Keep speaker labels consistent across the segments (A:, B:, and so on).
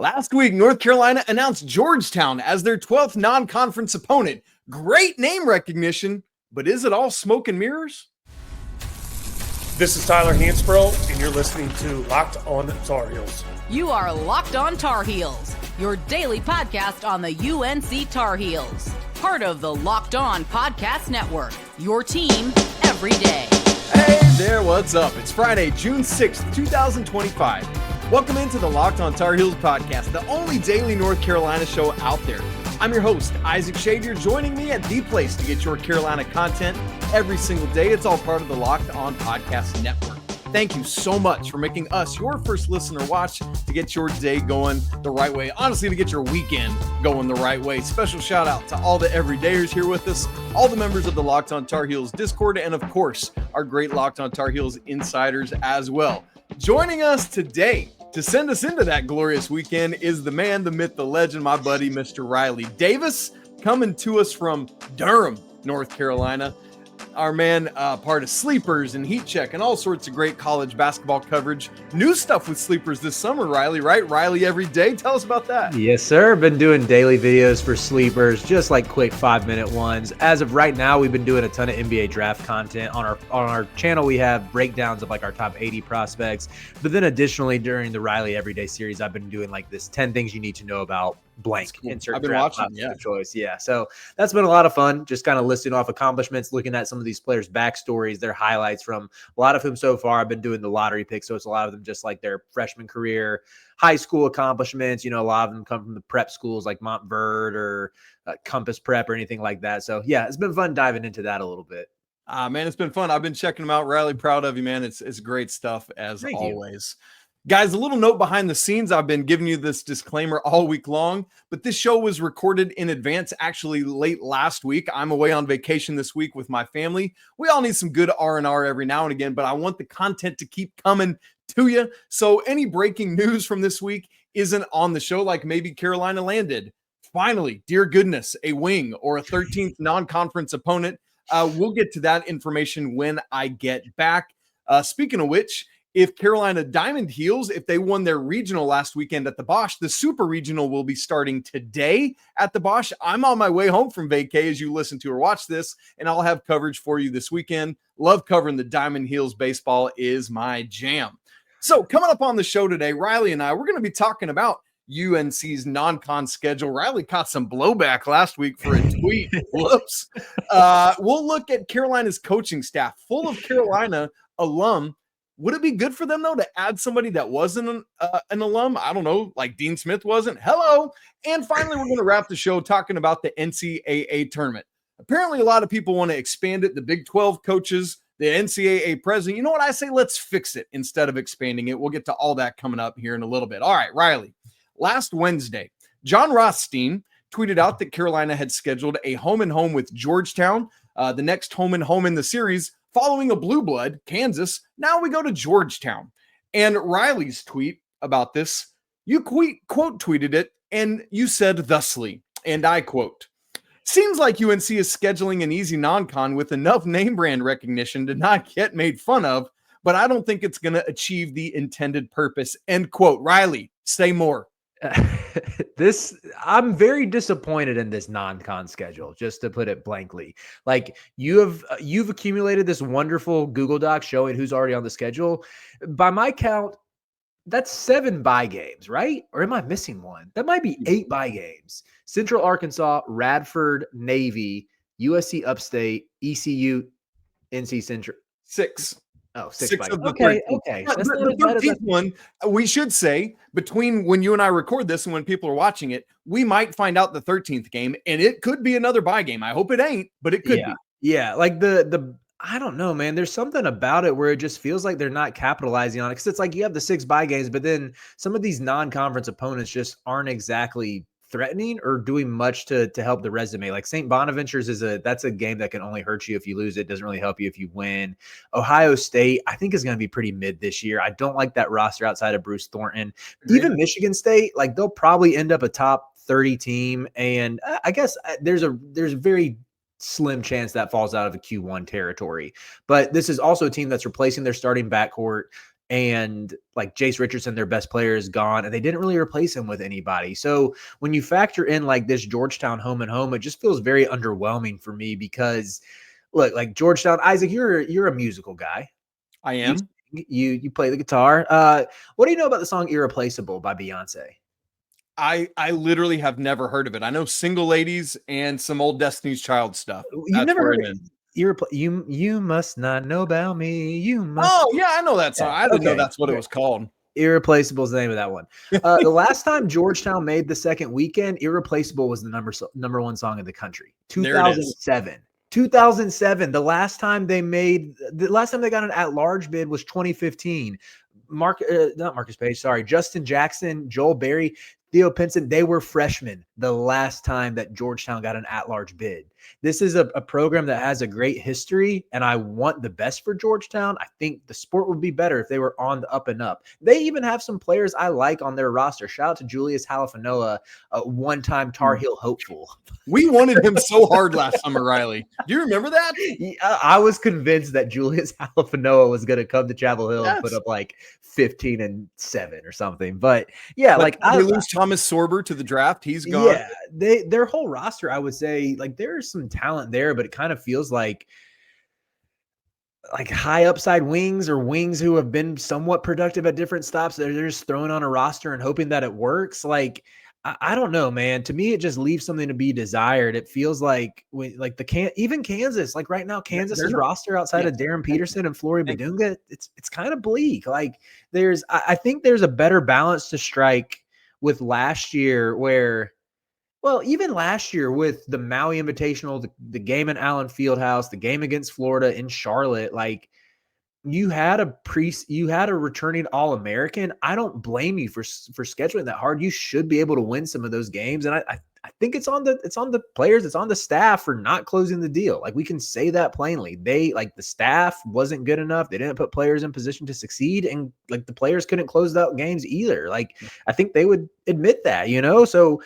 A: Last week, North Carolina announced Georgetown as their 12th non-conference opponent. Great name recognition, but is it all smoke and mirrors?
B: This is Tyler Hansbrough, and you're listening to Locked On Tar Heels.
C: You are Locked On Tar Heels, your daily podcast on the UNC Tar Heels. Part of the Locked On Podcast Network, your team every day.
A: Hey there, what's up? It's Friday, June 6th, 2025. Welcome into the Locked On Tar Heels podcast, the only daily North Carolina show out there. I'm your host, Isaac Shade. Joining me at the place to get your Carolina content every single day. It's all part of the Locked On Podcast Network. Thank you so much for making us your first listener watch to get your day going the right way. Honestly, to get your weekend going the right way. Special shout out to all the everydayers here with us, all the members of the Locked On Tar Heels Discord, and of course, our great Locked On Tar Heels insiders as well. Joining us today to send us into that glorious weekend is the man, the myth, the legend, my buddy, Mr. Riley Davis, coming to us from Durham, North Carolina. Our man, part of Sleepers and Heat Check and all sorts of great college basketball coverage. New stuff with Sleepers this summer, Riley, right? Riley every day. Tell us about that.
D: Yes, sir. Been doing daily videos for Sleepers, just like quick 5-minute ones. As of right now, we've been doing a ton of NBA draft content. On our channel, we have breakdowns of like our top 80 prospects. But then additionally, during the Riley Everyday series, I've been doing like this 10 things you need to know about blank.
A: Cool.
D: Insert
A: I've been
D: draft
A: watching, yeah.
D: choice. Yeah. So that's been a lot of fun. Just kind of listing off accomplishments, looking at some of these players' backstories, their highlights from a lot of whom so far I've been doing the lottery picks. So it's a lot of them just like their freshman career, high school accomplishments. You know, a lot of them come from the prep schools like Montverde or Compass Prep or anything like that. So yeah, it's been fun diving into that a little bit.
A: Man, it's been fun. I've been checking them out. Riley, proud of you, man. It's great stuff as
D: Thank
A: always. Guys, a little note behind the scenes. I've been giving you this disclaimer all week long, but this show was recorded in advance, actually late last week. I'm away on vacation this week with my family. We all need some good R&R every now and again, but I want the content to keep coming to you. So any breaking news from this week isn't on the show, like maybe Carolina landed. Finally, dear goodness, a wing or a 13th non-conference opponent. We'll get to that information when I get back. Speaking of which, if Carolina Diamond Heels, if they won their regional last weekend at the Bosch, the Super Regional will be starting today at the Bosch. I'm on my way home from vacay as you listen to or watch this, and I'll have coverage for you this weekend. Love covering the Diamond Heels. Baseball is my jam. So coming up on the show today, Riley and I, we're going to be talking about UNC's non-con schedule. Riley caught some blowback last week for a tweet. Whoops. We'll look at Carolina's coaching staff, full of Carolina alum. Would it be good for them, though, to add somebody that wasn't an alum? I don't know, like Dean Smith wasn't. Hello. And finally, we're going to wrap the show talking about the NCAA tournament. Apparently, a lot of people want to expand it. The Big 12 coaches, the NCAA president. You know what I say? Let's fix it instead of expanding it. We'll get to all that coming up here in a little bit. All right, Riley. Last Wednesday, John Rothstein tweeted out that Carolina had scheduled a home-and-home with Georgetown, the next home-and-home in the series, following a blue blood, Kansas. Now we go to Georgetown. And Riley's tweet about this, you quote tweeted it, and you said thusly, and I quote, "Seems like UNC is scheduling an easy non-con with enough name brand recognition to not get made fun of, but I don't think it's going to achieve the intended purpose." End quote. Riley, say more.
D: I'm very disappointed in this non-con schedule, just to put it blankly. Like you've accumulated this wonderful Google Doc showing who's already on the schedule. By my count, that's 7 bye games, right? Or am I missing one? That might be 8 bye games. Central Arkansas, Radford, Navy, USC Upstate, ECU, NC Central.
A: 6.
D: Oh, 6
A: Six
D: bye.
A: of the
D: Okay.
A: 13.
D: Okay.
A: The
D: That's not as bad as
A: 13th one, we should say, between when you and I record this and when people are watching it, we might find out the 13th game, and it could be another bye game. I hope it ain't, but it could be.
D: Yeah, like the I don't know, man. There's something about it where it just feels like they're not capitalizing on it, because it's like you have the 6 bye games, but then some of these non-conference opponents just aren't exactly threatening or doing much to help the resume. Like St. Bonaventure's that's a game that can only hurt you if you lose. It doesn't really help you if you win. Ohio State, I think, is going to be pretty mid this year. I don't like that roster outside of Bruce Thornton. Even Michigan State, like they'll probably end up a top 30 team. And I guess there's a very slim chance that falls out of the Q1 territory. But this is also a team that's replacing their starting backcourt. and like Jace Richardson, their best player, is gone, and they didn't really replace him with anybody. So when you factor in like this Georgetown home and home, it just feels very underwhelming for me because look, like Georgetown, Isaac, you're a musical guy.
A: I am.
D: You play the guitar. What do you know about the song "Irreplaceable" by Beyonce?
A: I literally have never heard of it. I know Single Ladies and some old Destiny's Child stuff.
D: You've never heard it? You must not know about me. You must.
A: Oh yeah, I know that song. I didn't know that's what it was called.
D: Irreplaceable is the name of that one. The last time Georgetown made the second weekend, Irreplaceable was the number one song in the country. 2007. 2007. The last time they got an at-large bid was 2015. Not Marcus Page, sorry. Justin Jackson, Joel Berry, Theo Pinson, they were freshmen the last time that Georgetown got an at-large bid. This is a program that has a great history, and I want the best for Georgetown. I think the sport would be better if they were on the up and up. They even have some players I like on their roster. Shout out to Julius Halifanoa, a one-time Tar Heel hopeful.
A: We wanted him so hard last summer, Riley. Do you remember that?
D: I was convinced that Julius Halifanoa was going to come to Chapel Hill and put up like 15-7 or something. But yeah,
A: I lose Thomas Sorber to the draft. He's gone.
D: Yeah, their whole roster, I would say, like there's some talent there, but it kind of feels like high upside wings or wings who have been somewhat productive at different stops. They're just throwing on a roster and hoping that it works. Like, I don't know, man. To me, it just leaves something to be desired. It feels like even Kansas, like right now, Kansas's roster outside of Darren Peterson and Flory Badunga, it's kind of bleak. Like I think there's a better balance to strike with last year where, well, even last year with the Maui Invitational, the game in Allen Fieldhouse, the game against Florida in Charlotte, like you had a returning All-American. I don't blame you for scheduling that hard. You should be able to win some of those games. And I think it's on the players, it's on the staff for not closing the deal. Like we can say that plainly. The staff wasn't good enough. They didn't put players in position to succeed, and like the players couldn't close out games either. Like I think they would admit that, So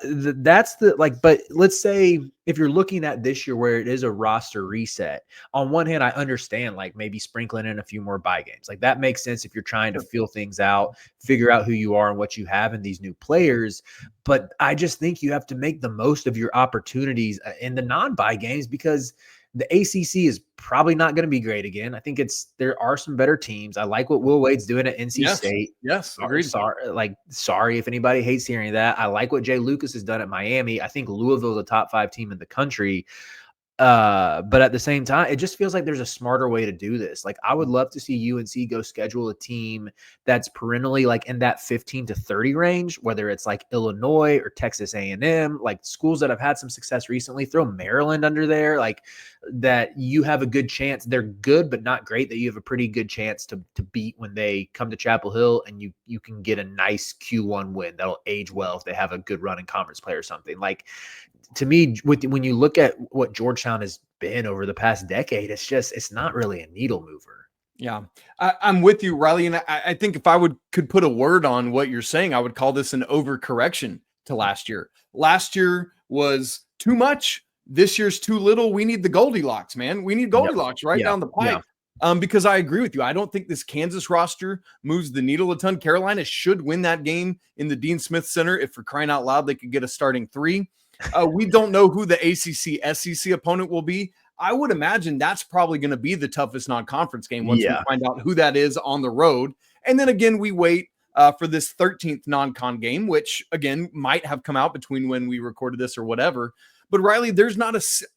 D: that's but let's say if you're looking at this year where it is a roster reset, on one hand, I understand like maybe sprinkling in a few more bye games. Like that makes sense if you're trying to feel things out, figure out who you are and what you have in these new players. But I just think you have to make the most of your opportunities in the non-bye games because the ACC is probably not going to be great again. I think there are some better teams. I like what Will Wade's doing at NC State.
A: Yes, agreed.
D: Sorry if anybody hates hearing that. I like what Jay Lucas has done at Miami. I think Louisville's a top 5 team in the country. But at the same time, it just feels like there's a smarter way to do this. Like I would love to see UNC go schedule a team that's perennially like in that 15 to 30 range, whether it's like Illinois or Texas A&M, like schools that have had some success recently. Throw Maryland under there, like that you have a good chance. They're good, but not great, that you have a pretty good chance to beat when they come to Chapel Hill, and you can get a nice Q1 win that'll age well if they have a good run in conference play or something. Like, to me, when you look at what Georgetown has been over the past decade, it's not really a needle mover.
A: Yeah, I'm with you, Riley. And I think if I could put a word on what you're saying, I would call this an overcorrection to last year. Last year was too much. This year's too little. We need the Goldilocks, man. We need Goldilocks down the pipe. Because I agree with you. I don't think this Kansas roster moves the needle a ton. Carolina should win that game in the Dean Smith Center if, for crying out loud, they could get a starting 3. We don't know who the ACC SEC opponent will be. I would imagine that's probably going to be the toughest non-conference game once we find out who that is on the road. And then again, we wait for this 13th non-con game, which again might have come out between when we recorded this or whatever. But Riley,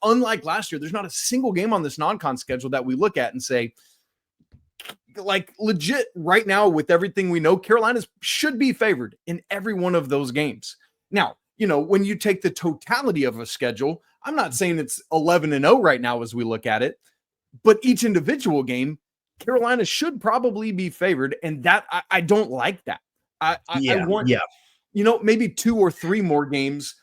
A: unlike last year, there's not a single game on this non-con schedule that we look at and say, like legit right now with everything we know, Carolina should be favored in every one of those games. Now, when you take the totality of a schedule, I'm not saying it's 11-0 right now as we look at it, but each individual game, Carolina should probably be favored. And that I don't like that. I want, maybe 2 or 3 more games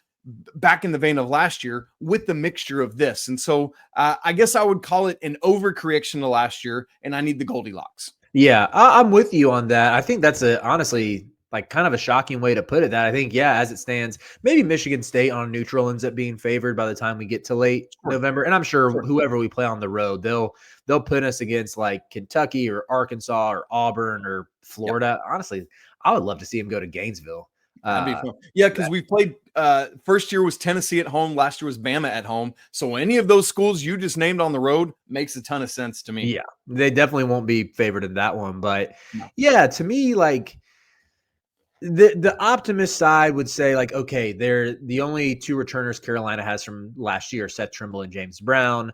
A: back in the vein of last year with the mixture of this. And so I guess I would call it an overcorrection to last year, and I need the Goldilocks.
D: Yeah, I'm with you on that. I think that's honestly, like kind of a shocking way to put it that I think, yeah, as it stands, maybe Michigan State on neutral ends up being favored by the time we get to late November. And I'm sure whoever we play on the road, they'll put us against like Kentucky or Arkansas or Auburn or Florida. Yep. Honestly, I would love to see him go to Gainesville.
A: That'd be fun. Yeah, because we played first year was Tennessee at home, last year was Bama at home. So any of those schools you just named on the road makes a ton of sense to me.
D: Yeah, they definitely won't be favored in that one. But yeah, to me, like the optimist side would say, like, okay, they're the only two returners Carolina has from last year, Seth Trimble and James Brown.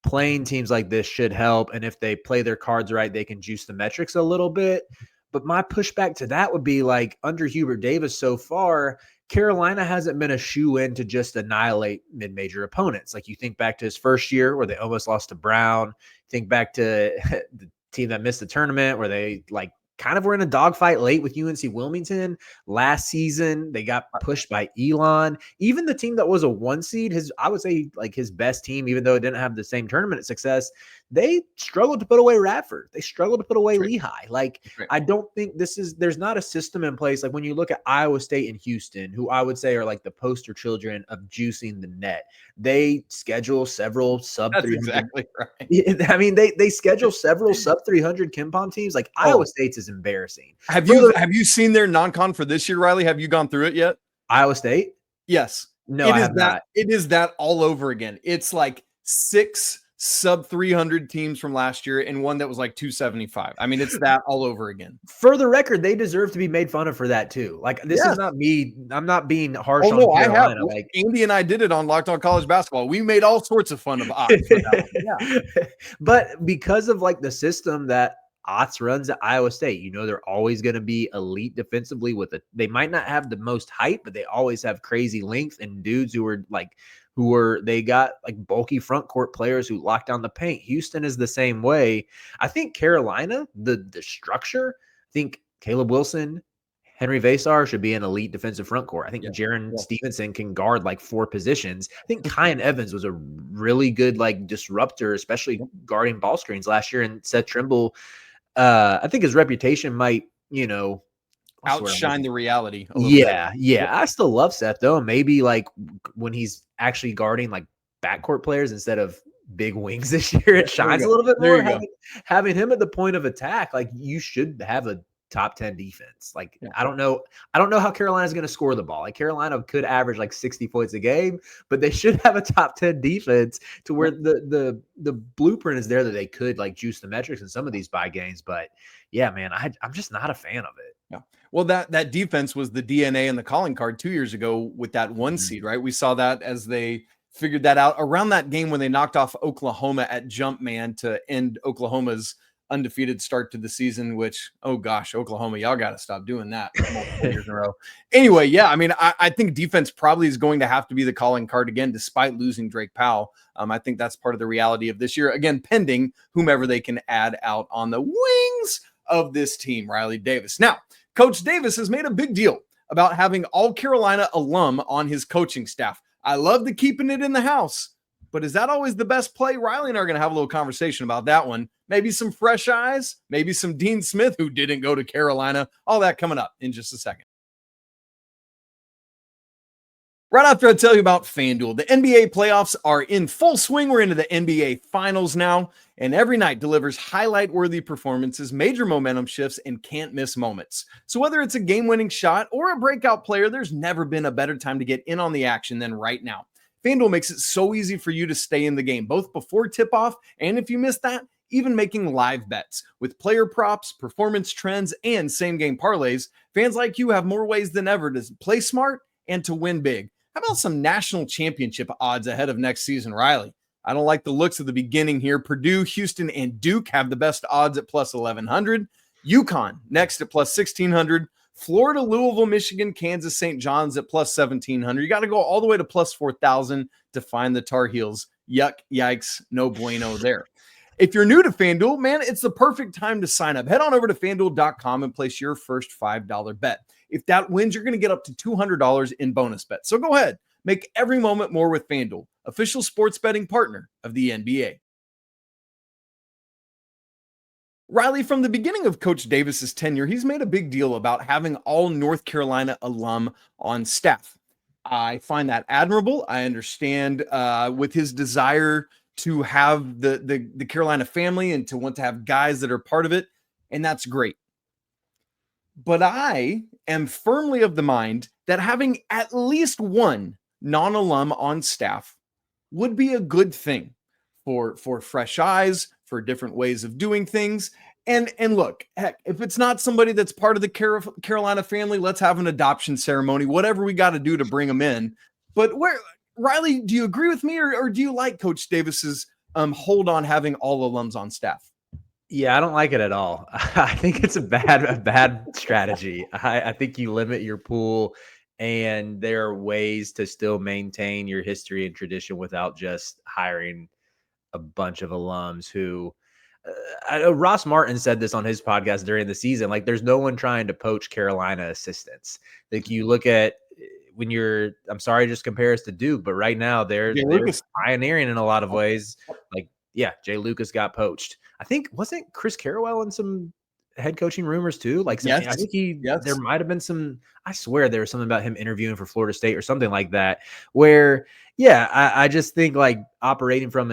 D: Playing teams like this should help. And if they play their cards right, they can juice the metrics a little bit. But my pushback to that would be like under Hubert Davis so far, Carolina hasn't been a shoe-in to just annihilate mid-major opponents. Like you think back to his first year where they almost lost to Brown. Think back to the team that missed the tournament where they like kind of were in a dogfight late with UNC Wilmington. Last season, they got pushed by Elon. Even the team that was a 1 seed, I would say like his best team, even though it didn't have the same tournament success, they struggled to put away Radford. They struggled to put away Lehigh. Like, I don't think there's not a system in place. Like when you look at Iowa State and Houston, who I would say are like the poster children of juicing the net. They schedule several sub 300.
A: Exactly right.
D: I mean, they schedule several sub 300 KenPom teams. Like Iowa State's is embarrassing.
A: Have you seen their non-con for this year, Riley? Have you gone through it yet?
D: Iowa State?
A: Yes.
D: No, I have not.
A: It is that all over again. It's like 6 sub 300 teams from last year and one that was like 275. I mean, it's that all over again.
D: For the record, they deserve to be made fun of for that too. Like this is not me. I'm not being harsh on Carolina.
A: I have. Like Andy and I did it on Locked On College Basketball. We made all sorts of fun of odds for that one.
D: But because of like the system that Otts runs at Iowa State, you know, they're always going to be elite defensively they might not have the most height, but they always have crazy length and dudes they got like bulky front court players who lock down the paint. Houston is the same way. I think Carolina, the structure, I think Caleb Wilson, Henri Veesaar should be an elite defensive front court. I think Jarin Stevenson can guard like 4 positions. I think Kyan Evans was a really good like disruptor, especially guarding ball screens last year. And Seth Trimble, I think his reputation might,
A: outshine the reality.
D: Yeah. I still love Seth though. Maybe like when he's actually guarding like backcourt players instead of big wings this year, it shines a little bit more. Having him at the point of attack, like you should have a top 10 defense. Like I don't know how Carolina's going to score the ball. Like Carolina could average like 60 points a game, but they should have a top 10 defense to where the blueprint is there that they could like juice the metrics in some of these bye games. But yeah, man, I'm just not a fan of it.
A: Yeah. Well, that defense was the DNA and the calling card 2 years ago with that 1 seed, right? We saw that as they figured that out around that game when they knocked off Oklahoma at Jumpman to end Oklahoma's undefeated start to the season, which, oh gosh, Oklahoma, y'all got to stop doing that multiple years in a row. Anyway, yeah, I mean, I think defense probably is going to have to be the calling card again, despite losing Drake Powell. I think that's part of the reality of this year, again, pending whomever they can add out on the wings of this team, Riley Davis. Now, Coach Davis has made a big deal about having all Carolina alum on his coaching staff. I love the keeping it in the house, but is that always the best play? Riley and I are going to have a little conversation about that one. Maybe some fresh eyes, maybe some Dean Smith who didn't go to Carolina. All that coming up in just a second. Right after I tell you about FanDuel, the NBA playoffs are in full swing. We're into the NBA Finals now, and every night delivers highlight-worthy performances, major momentum shifts, and can't-miss moments. So whether it's a game-winning shot or a breakout player, there's never been a better time to get in on the action than right now. FanDuel makes it so easy for you to stay in the game, both before tip-off, and if you miss that, even making live bets. With player props, performance trends, and same-game parlays, fans like you have more ways than ever to play smart and to win big. How about some national championship odds ahead of next season, Riley? I don't like the looks of the beginning here. Purdue, Houston, and Duke have the best odds at plus 1,100. UConn next at plus 1,600. Florida, Louisville, Michigan, Kansas, St. John's at plus 1,700. You got to go all the way to plus 4,000 to find the Tar Heels. Yuck, yikes, no bueno there. If you're new to FanDuel, man, it's the perfect time to sign up. Head on over to FanDuel.com and place your first $5 bet. If that wins, you're going to get up to $200 in bonus bets. So go ahead, make every moment more with FanDuel, official sports betting partner of the NBA. Riley, from the beginning of Coach Davis's tenure, he's made a big deal about having all North Carolina alum on staff. I find that admirable. I understand with his desire to have the Carolina family and to want to have guys that are part of it, and that's great. But I am firmly of the mind that having at least one non-alum on staff would be a good thing for fresh eyes, for different ways of doing things. And look, heck, if it's not somebody that's part of the Carolina family, let's have an adoption ceremony, whatever we got to do to bring them in. But Riley, do you agree with me, or do you like Coach Davis's hold on having all alums on staff?
D: Yeah, I don't like it at all. I think it's a bad strategy. I think you limit your pool, and there are ways to still maintain your history and tradition without just hiring a bunch of alums who Ross Martin said this on his podcast during the season. Like, there's no one trying to poach Carolina assistants. Like, you look at when I'm sorry, just compare us to Duke, but right now they're pioneering in a lot of ways. Like, yeah, Jay Lucas got poached. I think, wasn't Chris Carrawell in some head coaching rumors too? Like, yes. I think there might have been some, I swear there was something about him interviewing for Florida State or something like that, where, yeah, I just think like operating from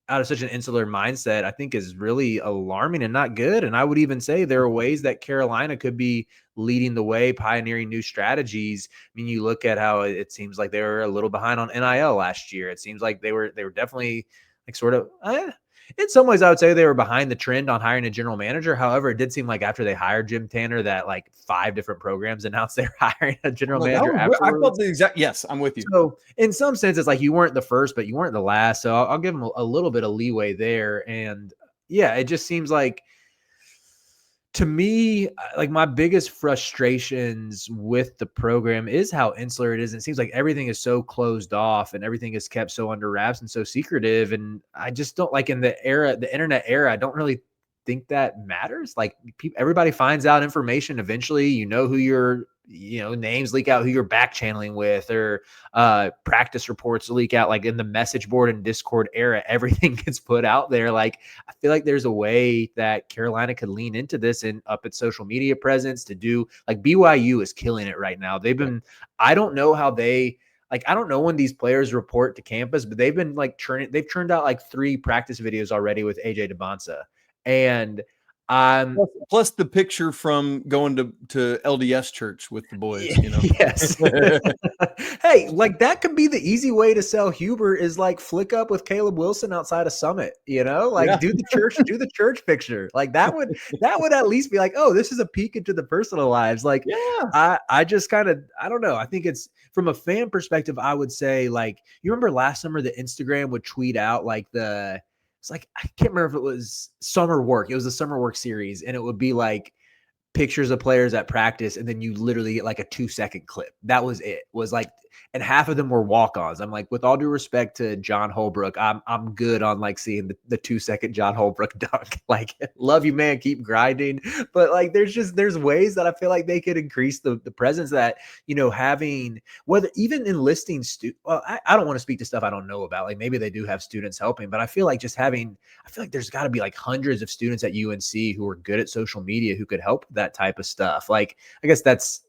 D: out of such an insular mindset, I think is really alarming and not good. And I would even say there are ways that Carolina could be leading the way, pioneering new strategies. I mean, you look at how it seems like they were a little behind on NIL last year. It seems like they were definitely like sort of, in some ways I would say they were behind the trend on hiring a general manager. However, it did seem like after they hired Jim Tanner that like 5 different programs announced they're hiring a general manager.
A: I felt the exact, yes, I'm with you.
D: So in some sense, it's like you weren't the first, but you weren't the last. So I'll give them a little bit of leeway there. And yeah, it just seems like, to me, like my biggest frustrations with the program is how insular it is. And it seems like everything is so closed off and everything is kept so under wraps and so secretive. And I just don't like, in the internet era, I don't really think that matters. Like, everybody finds out information eventually. You know who your names leak out, who you're back channeling with, or practice reports leak out. Like in the message board and Discord era, everything gets put out there. Like, I feel like there's a way that Carolina could lean into this and up its social media presence to do, like, BYU is killing it right now. I don't know how I don't know when these players report to campus, but they've been like they've churned out like 3 practice videos already with AJ DeBonsa. And
A: plus the picture from going to LDS church with the boys,
D: Yes. Hey, like that could be the easy way to sell Hubert, is like flick up with Caleb Wilson outside of Summit, do the church picture. Like that would at least be like, oh, this is a peek into the personal lives. Like, yeah, I just kind of, I don't know. I think it's from a fan perspective, I would say, like, you remember last summer, the Instagram would tweet out like it's like, I can't remember if it was summer work. It was a summer work series, and it would be like pictures of players at practice, and then you literally get like a 2-second clip. That was it. Was like, and half of them were walk-ons. I'm like, with all due respect to John Holbrook, I'm good on like seeing the 2-second John Holbrook dunk. Like, love you, man, keep grinding. But like, there's ways that I feel like they could increase the presence that, having, whether even enlisting I don't want to speak to stuff I don't know about. Like, maybe they do have students helping, but I feel like there's got to be like hundreds of students at UNC who are good at social media who could help with that type of stuff. Like, I guess that's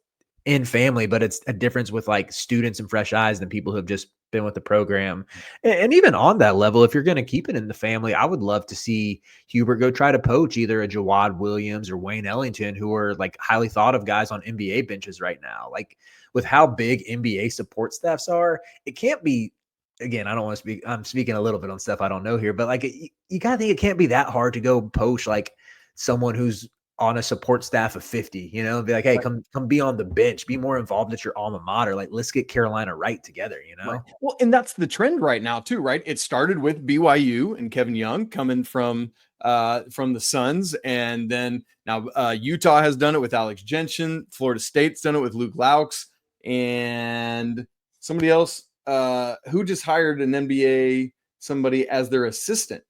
D: in family, but it's a difference with like students and fresh eyes than people who have just been with the program. And even on that level, if you're going to keep it in the family, I would love to see Hubert go try to poach either a Jawad Williams or Wayne Ellington, who are like highly thought of guys on NBA benches right now. Like, with how big NBA support staffs are, it can't be, again, I don't want to speak, I'm speaking a little bit on stuff I don't know here, but like, you gotta think it can't be that hard to go poach like someone who's on a support staff of 50, be like, hey, come be on the bench, be more involved at your alma mater. Like, let's get Carolina right together,
A: Right. Well, and that's the trend right now too, right? It started with BYU and Kevin Young coming from the Suns. And then now Utah has done it with Alex Jensen. Florida State's done it with Luke Laux, and somebody else who just hired an NBA somebody as their assistant.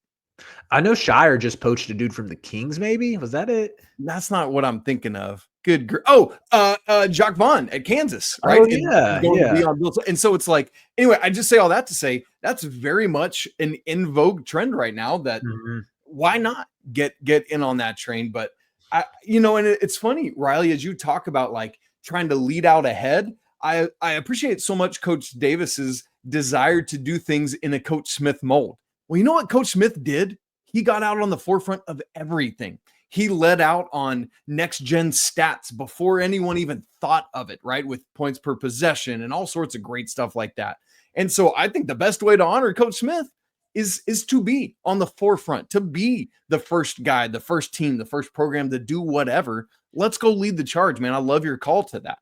D: I know Shire just poached a dude from the Kings. Maybe was that it?
A: That's not what I'm thinking of. Jacques Vaughn at Kansas, right?
D: Oh, yeah.
A: And so it's like, anyway, I just say all that to say that's very much an in vogue trend right now that why not get in on that train? But and it's funny, Riley, as you talk about like trying to lead out ahead. I appreciate so much Coach Davis's desire to do things in a Coach Smith mold. Well, you know what Coach Smith did? He got out on the forefront of everything. He led out on next gen stats before anyone even thought of it, right? With points per possession and all sorts of great stuff like that. And so I think the best way to honor Coach Smith is to be on the forefront, to be the first guy, the first team, the first program to do whatever. Let's go lead the charge, man. I love your call to that.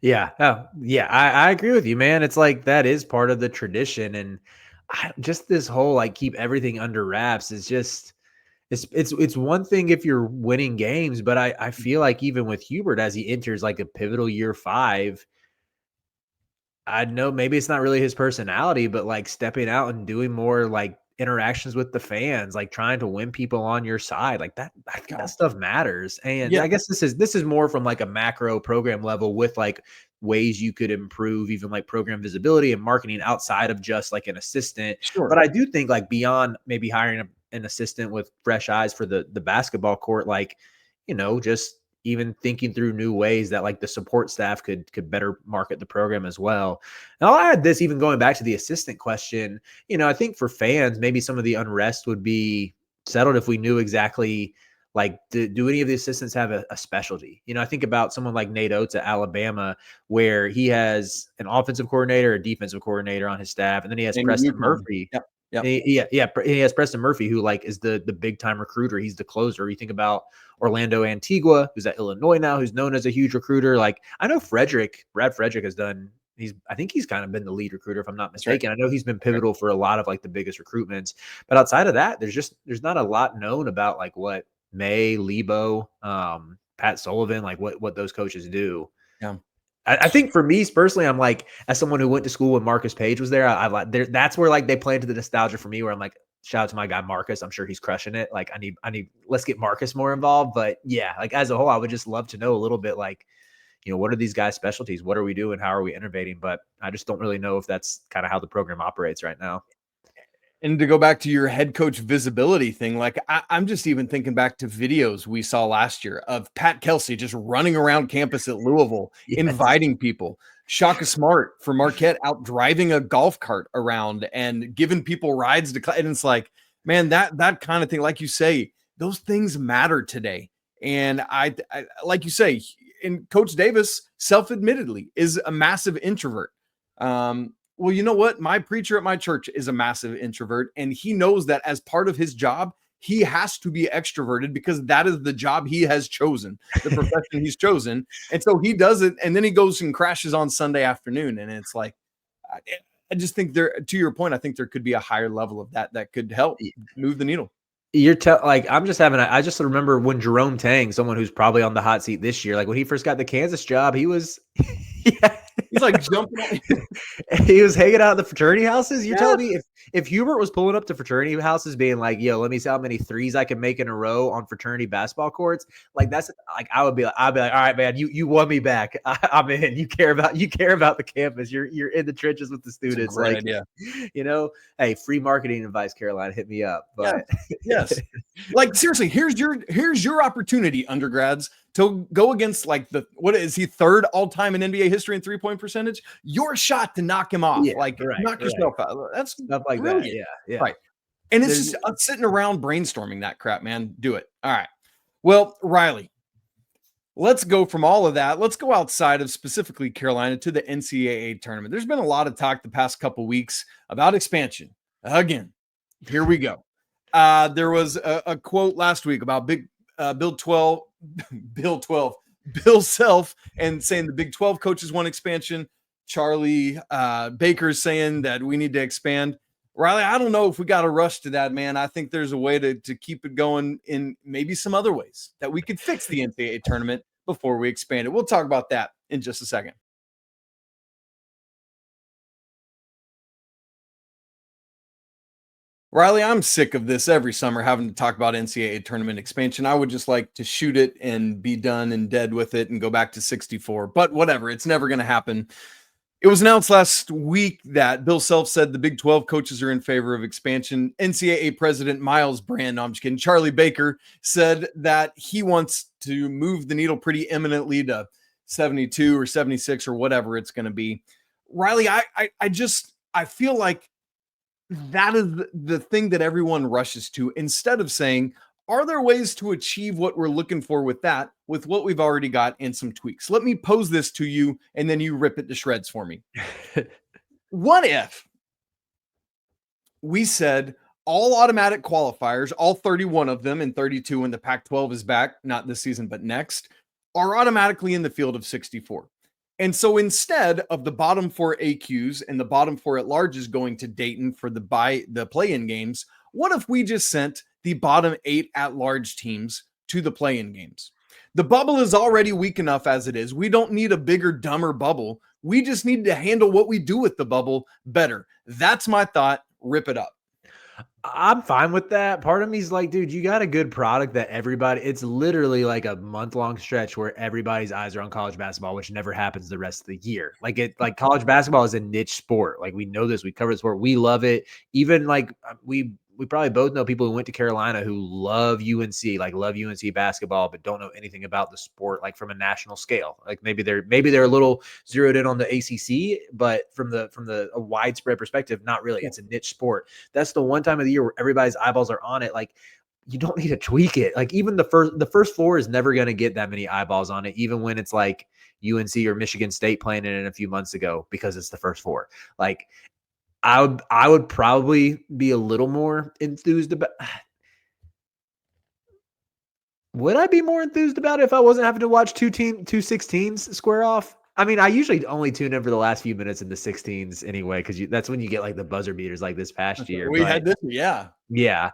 D: Yeah. Oh, yeah. I agree with you, man. It's like that is part of the tradition. And just this whole like keep everything under wraps is just it's one thing if you're winning games, but I feel like even with Hubert as he enters like a pivotal year 5, I know maybe it's not really his personality, but like stepping out and doing more like interactions with the fans, like trying to win people on your side, like that, I think that stuff matters. And I guess this is more from like a macro program level with like ways you could improve even like program visibility and marketing outside of just like an assistant.
A: Sure.
D: But I do think like beyond maybe hiring an assistant with fresh eyes for the basketball court, like, just even thinking through new ways that like the support staff could better market the program as well. And I'll add this, even going back to the assistant question, I think for fans, maybe some of the unrest would be settled if we knew exactly like, do any of the assistants have a specialty? I think about someone like Nate Oates at Alabama, where he has an offensive coordinator, a defensive coordinator on his staff, and then he has Preston Murphy.
A: Yep. Yep.
D: He has Preston Murphy, who like is the big time recruiter. He's the closer. You think about Orlando Antigua, who's at Illinois now, who's known as a huge recruiter. Like I know Brad Frederick has done. I think he's kind of been the lead recruiter, if I'm not mistaken. Right. I know he's been pivotal for a lot of like the biggest recruitments. But outside of that, there's not a lot known about like what May, Lebo, Pat Sullivan, like what those coaches do.
A: Yeah.
D: I think for me personally, I'm like, as someone who went to school when Marcus Page was there, I like that's where like they planted the nostalgia for me, where I'm like, shout out to my guy Marcus. I'm sure he's crushing it. Like I need let's get Marcus more involved. But yeah, like as a whole, I would just love to know a little bit like, what are these guys' specialties? What are we doing? How are we innovating? But I just don't really know if that's kind of how the program operates right now.
A: And to go back to your head coach visibility thing, like I'm just even thinking back to videos we saw last year of Pat Kelsey just running around campus at Louisville, inviting people. Shaka Smart for Marquette out driving a golf cart around and giving people rides to, and it's like, man, that kind of thing, like you say, those things matter today. And I like you say, and Coach Davis self-admittedly is a massive introvert. Well, you know what? My preacher at my church is a massive introvert, and he knows that as part of his job, he has to be extroverted because that is the job he has chosen, the profession he's chosen. And so he does it, and then he goes and crashes on Sunday afternoon. And it's like, I just think to your point, I think there could be a higher level of that could help move the needle.
D: I just remember when Jerome Tang, someone who's probably on the hot seat this year, like when he first got the Kansas job, he was,
A: he's like jumping.
D: He was hanging out at the fraternity houses. You're telling me if Hubert was pulling up to fraternity houses being like, yo, let me see how many threes I can make in a row on fraternity basketball courts. Like that's like, I'd be like, all right, man, you won me back. I'm in. You care about the campus. You're in the trenches with the students.
A: Great
D: like,
A: idea.
D: Hey, free marketing advice, Carolina, hit me up. But
A: yes, like seriously, here's your opportunity, undergrads, to go against like what is he, third all time in NBA history in 3-point percentage? Your shot to knock him off, knock yourself out. That's
D: stuff like
A: brilliant.
D: That. Yeah.
A: Right. And it's just sitting around brainstorming that crap, man. Do it. All right. Well, Riley, let's go from all of that. Let's go outside of specifically Carolina to the NCAA tournament. There's been a lot of talk the past couple weeks about expansion. Again, here we go. There was a quote last week about Bill Self, and saying the Big 12 coaches want expansion. Charlie Baker's saying that we need to expand. Riley, I don't know if we got to rush to that, man. I think there's a way to keep it going in maybe some other ways that we could fix the NCAA tournament before we expand it. We'll talk about that in just a second. Riley, I'm sick of this every summer having to talk about NCAA tournament expansion. I would just like to shoot it and be done and dead with it and go back to 64. But whatever, it's never going to happen. It was announced last week that Bill Self said the Big 12 coaches are in favor of expansion. NCAA President Miles Brand, no, I'm just kidding, Charlie Baker said that he wants to move the needle pretty imminently to 72 or 76 or whatever it's going to be. Riley, I feel like that is the thing that everyone rushes to instead of saying, are there ways to achieve what we're looking for with that, with what we've already got and some tweaks? Let me pose this to you and then you rip it to shreds for me. What if we said all automatic qualifiers, all 31 of them and 32 when the Pac-12 is back, not this season, but next, are automatically in the field of 64. And so instead of the bottom 4 AQs and the bottom 4 at larges going to Dayton for the play-in games, what if we just sent the bottom 8 at-large teams to the play-in games? The bubble is already weak enough as it is. We don't need a bigger, dumber bubble. We just need to handle what we do with the bubble better. That's my thought. Rip it up.
D: I'm fine with that. Part of me is like, dude, you got a good product that everybody, it's literally like a month-long stretch where everybody's eyes are on college basketball, which never happens the rest of the year. Like college basketball is a niche sport. Like we know this, we cover the sport. We love it. Even like we probably both know people who went to Carolina who love UNC, like love UNC basketball, but don't know anything about the sport, like from a national scale. Like maybe they're a little zeroed in on the ACC, but from a widespread perspective, not really. It's a niche sport. That's the one time of the year where everybody's eyeballs are on it. Like you don't need to tweak it. Like even the first 4 is never going to get that many eyeballs on it, even when it's like UNC or Michigan State playing it in a few months ago, because it's the first 4. Like I would probably be a little more enthused about. Would I be more enthused about it if I wasn't having to watch two 16s square off? I mean, I usually only tune in for the last few minutes in the 16s anyway, because that's when you get like the buzzer beaters like this past year.
A: Had this, yeah.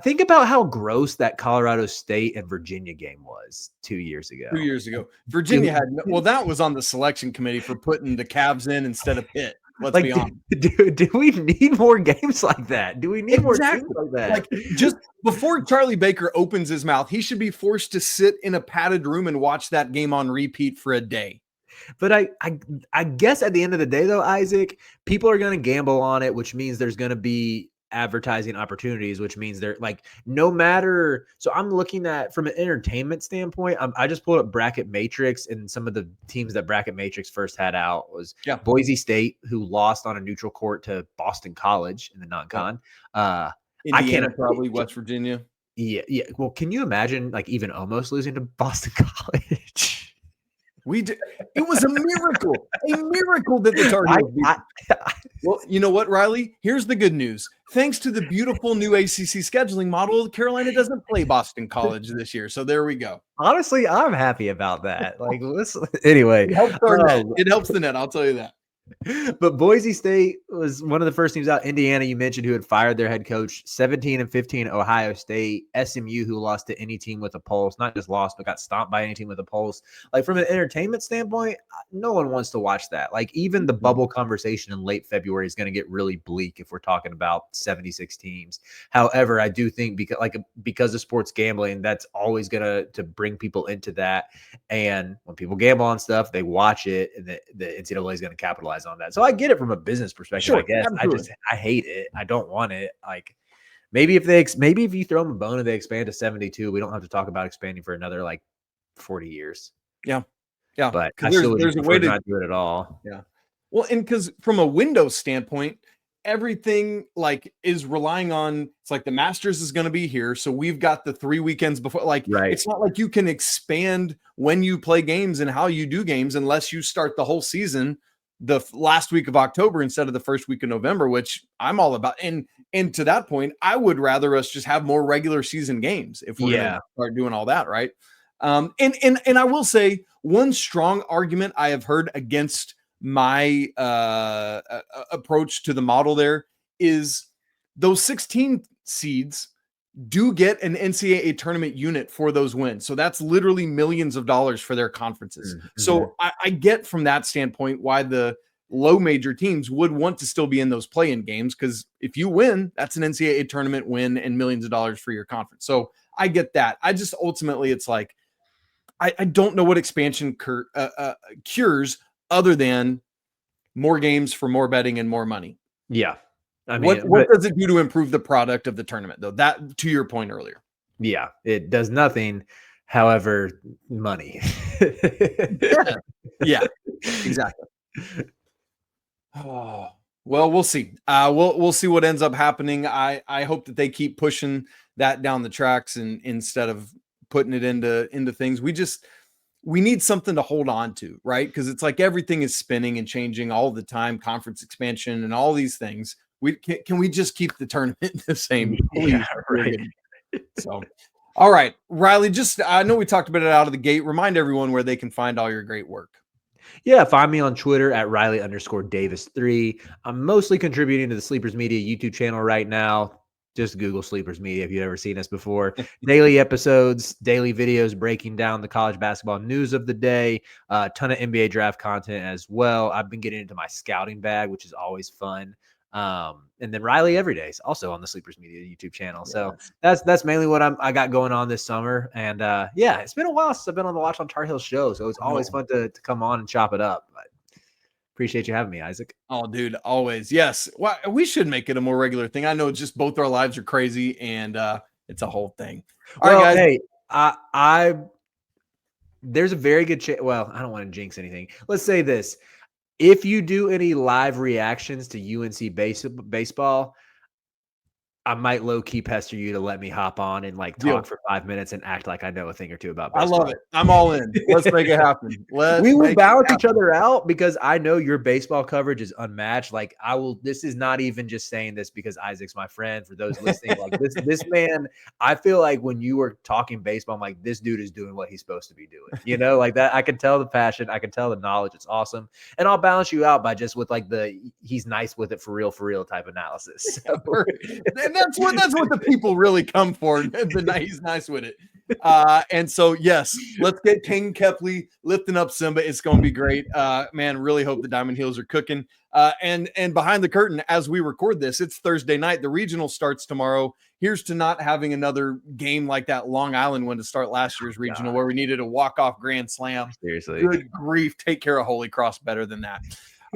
D: Think about how gross that Colorado State and Virginia game was 2 years ago.
A: 2 years ago, Virginia that was on the selection committee for putting the Cavs in instead of Pitt. Let's be honest.
D: Do we need more games like that? Do we need more games like that?
A: Like just before Charlie Baker opens his mouth, he should be forced to sit in a padded room and watch that game on repeat for a day.
D: But I guess at the end of the day, though, Isaac, people are going to gamble on it, which means there's going to be advertising opportunities, which means they're like no matter. So I'm looking at from an entertainment standpoint. I just pulled up Bracket Matrix, and some of the teams that Bracket Matrix first had out was Boise State, who lost on a neutral court to Boston College in the non-con.
A: Indiana, probably West Virginia.
D: Yeah. Well, can you imagine like even almost losing to Boston College?
A: It was a miracle that the Tar Heels beat. Well, you know what, Riley? Here's the good news. Thanks to the beautiful new ACC scheduling model, Carolina doesn't play Boston College this year. So there we go.
D: Honestly, I'm happy about that. Like, anyway,
A: it helps our net. It helps the net. I'll tell you that.
D: But Boise State was one of the first teams out. Indiana, you mentioned, who had fired their head coach. 17-15, Ohio State. SMU, who lost to any team with a pulse. Not just lost, but got stomped by any team with a pulse. Like, from an entertainment standpoint, no one wants to watch that. Like, even the bubble conversation in late February is going to get really bleak if we're talking about 76 teams. However, I do think because of sports gambling, that's always going to bring people into that. And when people gamble on stuff, they watch it, and the NCAA is going to capitalize on that. So I get it from a business perspective. Sure, I guess absolutely. I hate it. I don't want it. Like maybe if you throw them a bone and they expand to 72, we don't have to talk about expanding for another like 40 years.
A: Yeah.
D: But there's a way to not do it at all.
A: Yeah. Well, and because from a Windows standpoint, everything like is relying on, it's like the Masters is going to be here. So we've got the 3 weekends before, like, It's not like you can expand when you play games and how you do games unless you start the whole season the last week of October instead of the first week of November, which I'm all about. And to that point, I would rather us just have more regular season games if we're going to start doing all that. Right. And I will say one strong argument I have heard against my approach to the model there is those 16 seeds do get an NCAA tournament unit for those wins. So that's literally millions of dollars for their conferences. Mm-hmm. So I get from that standpoint why the low major teams would want to still be in those play-in games, because if you win, that's an NCAA tournament win and millions of dollars for your conference. So I get that. I just ultimately, it's like, I don't know what expansion cures other than more games for more betting and more money.
D: Yeah. I mean,
A: what does it do to improve the product of the tournament, though? That, to your point earlier.
D: Yeah, it does nothing. However, money.
A: Yeah, exactly. Oh, well, we'll see. We'll see what ends up happening. I hope that they keep pushing that down the tracks, and instead of putting it into things, we need something to hold on to, right? Because it's like everything is spinning and changing all the time, conference expansion and all these things. Can we just keep the tournament the same?
D: Yeah, right.
A: So, all right, Riley, I know we talked about it out of the gate. Remind everyone where they can find all your great work.
D: Yeah, find me on Twitter at Riley_Davis3. I'm mostly contributing to the Sleepers Media YouTube channel right now. Just Google Sleepers Media if you've ever seen us before. Daily episodes, daily videos breaking down the college basketball news of the day, a ton of NBA draft content as well. I've been getting into my scouting bag, which is always fun. And then Riley Everyday is also on the Sleepers Media YouTube channel. So that's mainly what I got going on this summer. And yeah, it's been a while since I've been on the Locked On Tar Heels show. So it's always fun to come on and chop it up. But appreciate you having me, Isaac.
A: Oh, dude, always. Yes. Well, we should make it a more regular thing. I know just both our lives are crazy, and it's a whole thing. All right, guys.
D: Hey, I there's a very good chance. Well, I don't want to jinx anything. Let's say this. If you do any live reactions to UNC baseball, I might low-key pester you to let me hop on and talk for 5 minutes and act like I know a thing or two about baseball.
A: I love it. I'm all in. Let's make it happen.
D: We will balance each other out because I know your baseball coverage is unmatched. This is not even just saying this because Isaac's my friend. For those listening, this man, I feel like when you were talking baseball, I'm like, this dude is doing what he's supposed to be doing. Like that. I can tell the passion. I can tell the knowledge. It's awesome. And I'll balance you out by just with he's nice with it for real type analysis. So.
A: That's what the people really come for. He's nice with it. And so, yes, let's get King Kepley lifting up Simba. It's going to be great. Man, really hope the Diamond Heels are cooking. And behind the curtain, as we record this, it's Thursday night. The regional starts tomorrow. Here's to not having another game like that Long Island one to start last year's regional where we needed a walk-off grand slam.
D: Seriously.
A: Good grief. Take care of Holy Cross better than that.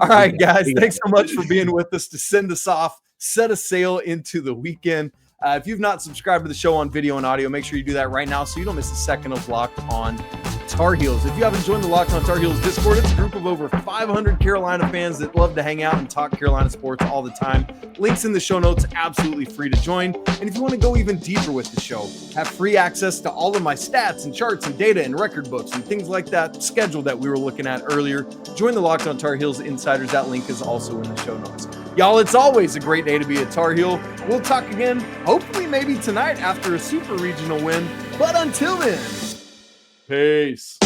A: All right, guys, thanks so much for being with us to send us off, set a sail into the weekend. If you've not subscribed to the show on video and audio, make sure you do that right now so you don't miss a second of Locked On Tar Heels. If you haven't joined the Locked On Tar Heels Discord, it's a group of over 500 Carolina fans that love to hang out and talk Carolina sports all the time. Links in the show notes, absolutely free to join. And if you want to go even deeper with the show, have free access to all of my stats and charts and data and record books and things like that schedule that we were looking at earlier, join the Locked On Tar Heels Insiders. That link is also in the show notes. Y'all, it's always a great day to be a Tar Heel. We'll talk again, hopefully maybe tonight after a super regional win. But until then, peace.